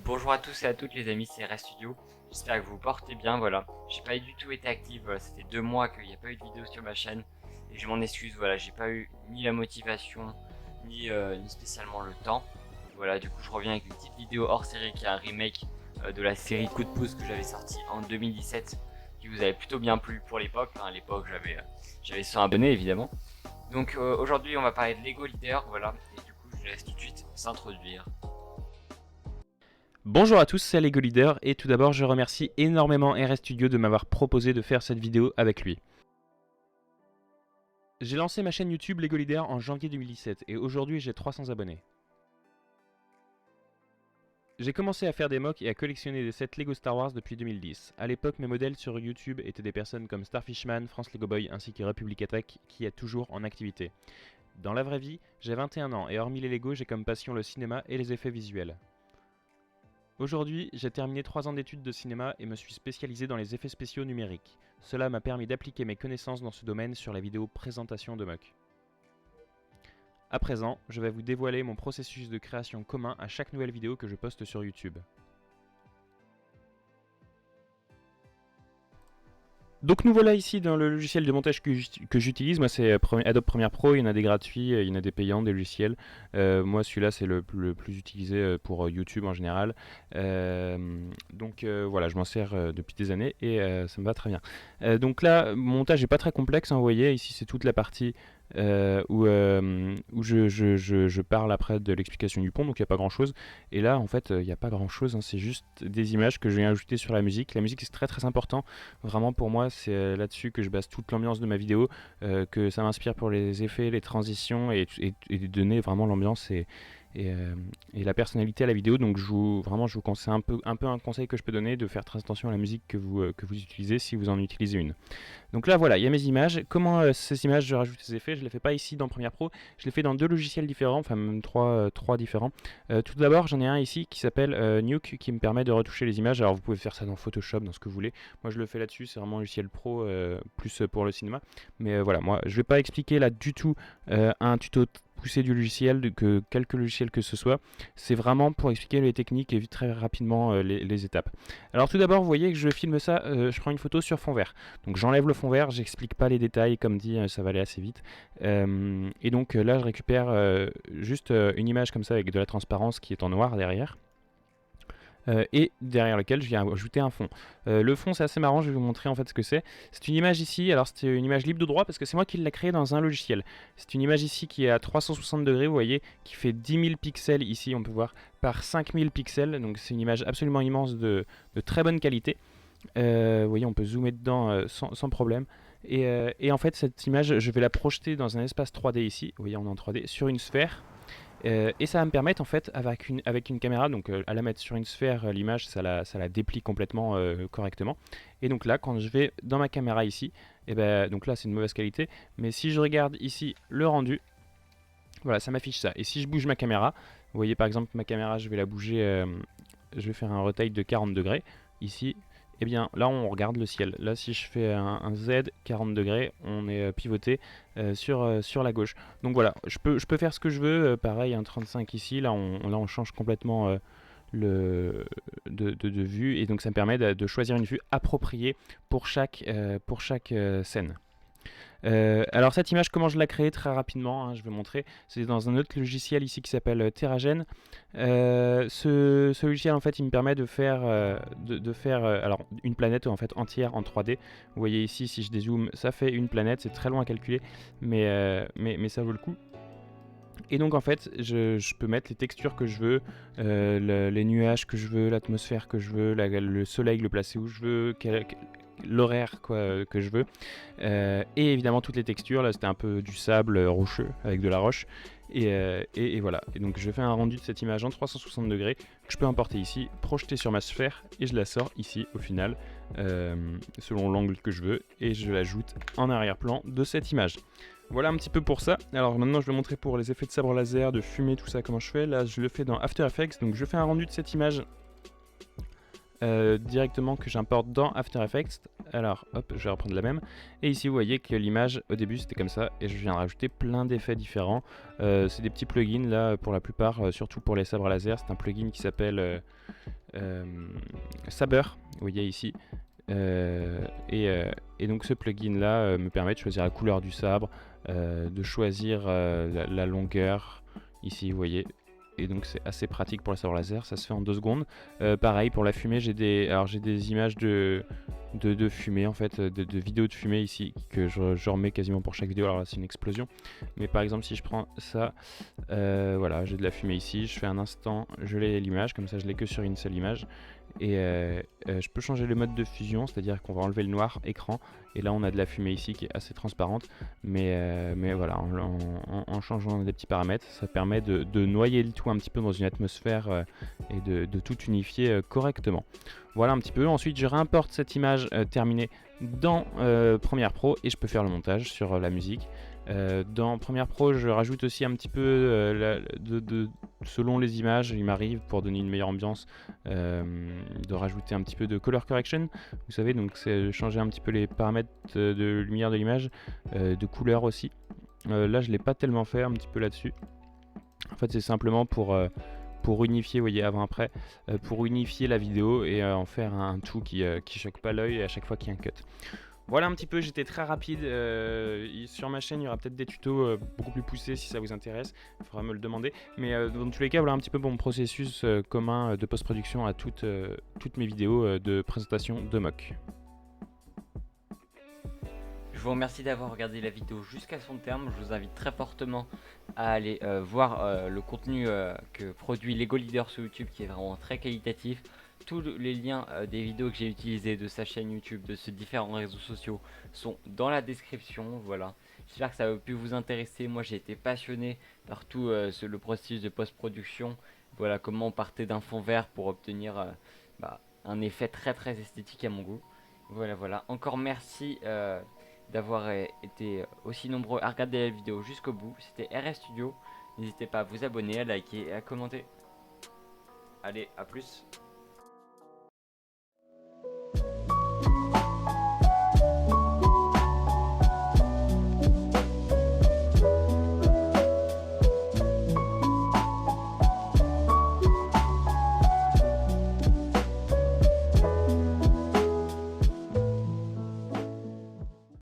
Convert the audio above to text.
Bonjour à tous et à toutes les amis, c'est RStudio. J'espère que vous vous portez bien, voilà. J'ai pas du tout été actif, voilà, ça fait 2 mois qu'il n'y a pas eu de vidéo sur ma chaîne. Et je m'en excuse, voilà, j'ai pas eu ni la motivation, ni spécialement le temps. Voilà, du coup je reviens avec une petite vidéo hors série qui est un remake de la série Coup de pouce que j'avais sorti en 2017, qui vous avait plutôt bien plu pour l'époque. À l'époque j'avais 100 abonnés évidemment. Donc aujourd'hui on va parler de Lego Leader, voilà. Et du coup je laisse tout de suite s'introduire. Bonjour à tous, c'est Lego Leader et tout d'abord je remercie énormément RStudio de m'avoir proposé de faire cette vidéo avec lui. J'ai lancé ma chaîne YouTube Lego Leader en janvier 2017 et aujourd'hui j'ai 300 abonnés. J'ai commencé à faire des mocks et à collectionner des sets Lego Star Wars depuis 2010. A l'époque, mes modèles sur YouTube étaient des personnes comme Starfishman, France Lego Boy ainsi que Republic Attack qui est toujours en activité. Dans la vraie vie, j'ai 21 ans et hormis les Lego, j'ai comme passion le cinéma et les effets visuels. Aujourd'hui, j'ai terminé 3 ans d'études de cinéma et me suis spécialisé dans les effets spéciaux numériques. Cela m'a permis d'appliquer mes connaissances dans ce domaine sur la vidéo présentation de mock. À présent, je vais vous dévoiler mon processus de création commun à chaque nouvelle vidéo que je poste sur YouTube. Donc nous voilà ici dans le logiciel de montage que j'utilise. Moi c'est Adobe Premiere Pro, il y en a des gratuits, il y en a des payants, des logiciels. Moi celui-là c'est le plus utilisé pour YouTube en général. Voilà, je m'en sers depuis des années et ça me va très bien. Donc là, mon montage n'est pas très complexe, hein, vous voyez, ici c'est toute la partie où je parle après de l'explication du pont, donc il n'y a pas grand chose. Et là en fait il n'y a pas grand chose, hein, c'est juste des images que je viens ajouter sur la musique. La musique c'est très très important. Vraiment pour moi c'est là-dessus que je base toute l'ambiance de ma vidéo, que ça m'inspire pour les effets, les transitions et donner vraiment l'ambiance et, euh, et la personnalité à la vidéo. Donc je vous conseille un peu un conseil que je peux donner, de faire très attention à la musique que vous utilisez si vous en utilisez une. Donc là voilà, il y a mes images. Comment ces images je rajoute ces effets? Je ne les fais pas ici dans Premiere Pro, je les fais dans deux logiciels différents, enfin même trois différents. Tout d'abord j'en ai un ici qui s'appelle Nuke qui me permet de retoucher les images. Alors vous pouvez faire ça dans Photoshop, dans ce que vous voulez. Moi je le fais là-dessus, c'est vraiment un logiciel pro plus pour le cinéma. Mais voilà, moi je ne vais pas expliquer là du tout un tuto poussé du logiciel, que quelque logiciel que ce soit. C'est vraiment pour expliquer les techniques et très rapidement les étapes. Alors tout d'abord vous voyez que je filme ça, je prends une photo sur fond vert. Donc j'enlève le fond vert, j'explique pas les détails, comme dit, ça va aller assez vite. Et donc là je récupère juste une image comme ça avec de la transparence qui est en noir derrière. Et derrière lequel je viens ajouter un fond. Le fond c'est assez marrant, je vais vous montrer en fait ce que c'est. C'est une image ici, alors c'est une image libre de droit parce que c'est moi qui l'ai créée dans un logiciel. C'est une image ici qui est à 360 degrés, vous voyez, qui fait 10 000 pixels ici, on peut voir, par 5000 pixels. Donc c'est une image absolument immense de très bonne qualité. Vous voyez, on peut zoomer dedans sans problème. Et en fait, cette image, je vais la projeter dans un espace 3D ici. Vous voyez, on est en 3D, sur une sphère. Et ça va me permettre, en fait, avec une caméra, donc à la mettre sur une sphère, l'image, ça la déplie complètement correctement. Et donc là, quand je vais dans ma caméra ici, et ben, donc là, c'est une mauvaise qualité. Mais si je regarde ici le rendu, voilà, ça m'affiche ça. Et si je bouge ma caméra, vous voyez par exemple ma caméra, je vais la bouger, je vais faire un retail de 40 degrés ici. Et bien là on regarde le ciel. Là si je fais un Z 40 degrés, on est pivoté sur la gauche. Donc voilà, je peux faire ce que je veux. Pareil, un 35 ici, là on change complètement de vue. Et donc ça me permet de choisir une vue appropriée pour chaque scène. Alors cette image, comment je l'ai créée très rapidement, hein, je vais montrer. C'est dans un autre logiciel ici qui s'appelle TerraGen. Ce logiciel en fait il me permet de faire, alors, une planète en fait entière en 3D. Vous voyez ici, si je dézoome, ça fait une planète, c'est très long à calculer, mais ça vaut le coup. Et donc en fait, je peux mettre les textures que je veux, les nuages que je veux, l'atmosphère que je veux, le soleil le placer où je veux, l'horaire que je veux. Et évidemment toutes les textures, là c'était un peu du sable rocheux avec de la roche. Et voilà. Et donc je fais un rendu de cette image en 360 degrés que je peux importer ici, projeter sur ma sphère et je la sors ici au final selon l'angle que je veux et je l'ajoute en arrière-plan de cette image. Voilà un petit peu pour ça. Alors maintenant je vais montrer pour les effets de sabre laser, de fumée, tout ça comment je fais. Là je le fais dans After Effects, donc je fais un rendu de cette image directement que j'importe dans After Effects. Alors hop, je vais reprendre la même. Et ici vous voyez que l'image au début c'était comme ça et je viens de rajouter plein d'effets différents. C'est des petits plugins là pour la plupart, surtout pour les sabres laser. C'est un plugin qui s'appelle Saber, vous voyez ici. Et donc ce plugin là me permet de choisir la couleur du sabre, de choisir la longueur ici vous voyez, et donc c'est assez pratique pour le sabre laser, ça se fait en 2 secondes. Pareil pour la fumée, j'ai des images de fumée en fait, de vidéos de fumée ici que je remets quasiment pour chaque vidéo. Alors là c'est une explosion, mais par exemple si je prends ça, voilà, j'ai de la fumée ici, je fais un instant, je l'ai l'image, comme ça je l'ai que sur une seule image. Et je peux changer le mode de fusion, c'est-à-dire qu'on va enlever le noir écran et là on a de la fumée ici qui est assez transparente, mais voilà, en changeant des petits paramètres ça permet de noyer le tout un petit peu dans une atmosphère et de tout unifier correctement. Voilà un petit peu. Ensuite je réimporte cette image terminée dans Premiere Pro et je peux faire le montage sur la musique. Dans Premiere Pro, je rajoute aussi un petit peu selon les images, il m'arrive pour donner une meilleure ambiance de rajouter un petit peu de color correction. Vous savez, donc c'est changer un petit peu les paramètres de lumière de l'image, de couleur aussi. Là, je l'ai pas tellement fait un petit peu là-dessus. En fait, c'est simplement pour unifier, vous voyez, avant-après, pour unifier la vidéo et en faire un tout qui choque pas l'œil à chaque fois qu'il y a un cut. Voilà un petit peu, j'étais très rapide. Sur ma chaîne, il y aura peut-être des tutos beaucoup plus poussés si ça vous intéresse. Il faudra me le demander. Mais dans tous les cas, voilà un petit peu mon processus commun de post-production à toutes mes vidéos de présentation de mock. Je vous remercie d'avoir regardé la vidéo jusqu'à son terme. Je vous invite très fortement à aller voir le contenu que produit Lego Leader sur YouTube, qui est vraiment très qualitatif. Tous les liens des vidéos que j'ai utilisées de sa chaîne YouTube, de ses différents réseaux sociaux sont dans la description. Voilà. J'espère que ça a pu vous intéresser. Moi j'ai été passionné par tout le processus de post-production. Voilà comment on partait d'un fond vert pour obtenir un effet très très esthétique à mon goût. Voilà. Encore merci d'avoir été aussi nombreux à regarder la vidéo jusqu'au bout. C'était RS Studio. N'hésitez pas à vous abonner, à liker et à commenter. Allez, à plus.